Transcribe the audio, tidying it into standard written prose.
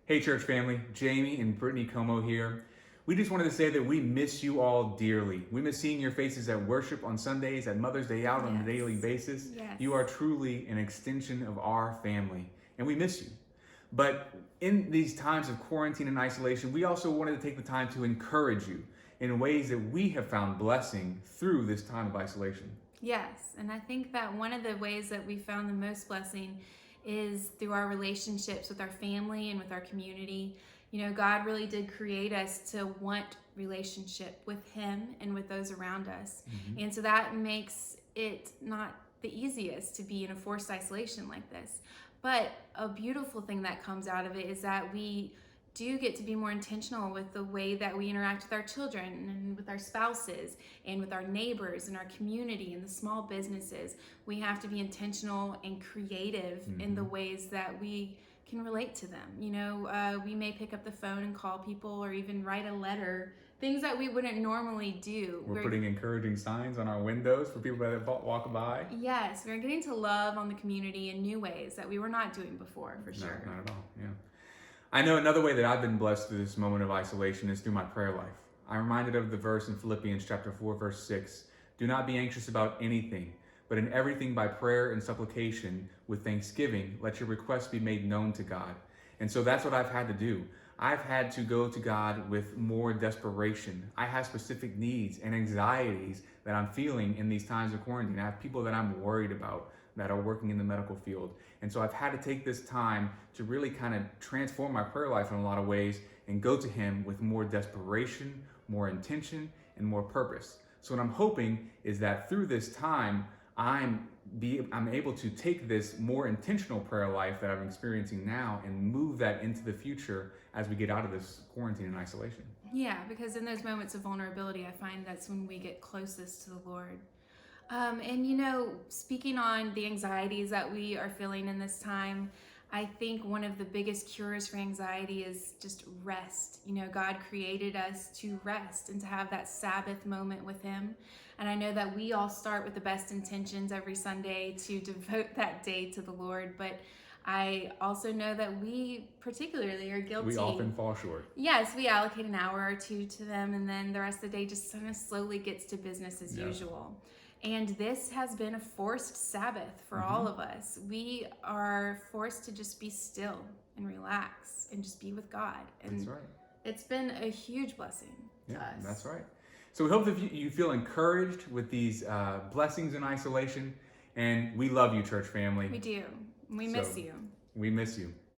Hey church family, Jamy and Brittany Comeaux here. We just wanted to say that we miss you all dearly. We miss seeing your faces at worship on Sundays, at Mother's Day out on a daily basis. Yes. You are truly an extension of our family, and we miss you. But in these times of quarantine and isolation, we also wanted to take the time to encourage you in ways that we have found blessing through this time of isolation. Yes, and I think that one of the ways that we found the most blessing is through our relationships with our family and with our community. You know, God really did create us to want relationship with Him and with those around us. And so that makes it not the easiest to be in a forced isolation like this. But a beautiful thing that comes out of it is that we do get to be more intentional with the way that we interact with our children and with our spouses and with our neighbors and our community and the small businesses. We have to be intentional and creative in the ways that we can relate to them. You know, we may pick up the phone and call people or even write a letter, things that we wouldn't normally do. We're putting encouraging signs on our windows for people that walk by. Yes, we're getting to love on the community in new ways that we were not doing before, for sure. No, not at all, yeah. I know another way that I've been blessed through this moment of isolation is through my prayer life. I'm reminded of the verse in Philippians chapter 4, verse 6. Do not be anxious about anything, but in everything by prayer and supplication with thanksgiving, let your requests be made known to God. And so that's what I've had to do. I've had to go to God with more desperation. I have specific needs and anxieties that I'm feeling in these times of quarantine. I have people that I'm worried about that are working in the medical field. And so I've had to take this time to really kind of transform my prayer life in a lot of ways and go to Him with more desperation, more intention, and more purpose. So what I'm hoping is that through this time, I'm able to take this more intentional prayer life that I'm experiencing now and move that into the future as we get out of this quarantine and isolation. Yeah, because in those moments of vulnerability, I find that's when we get closest to the Lord. And you know, speaking on the anxieties that we are feeling in this time, I think one of the biggest cures for anxiety is just rest. You know, God created us to rest and to have that Sabbath moment with Him. And I know that we all start with the best intentions every Sunday to devote that day to the Lord, but I also know that we particularly are guilty. We often fall short. Yes, we allocate an hour or two to them, and then the rest of the day just kind of slowly gets to business as usual. And this has been a forced Sabbath for all of us. We are forced to just be still and relax and just be with God. And that's right. It's been a huge blessing to us. That's right. So we hope that you feel encouraged with these blessings in isolation. And we love you, church family. We do. We miss you. We miss you.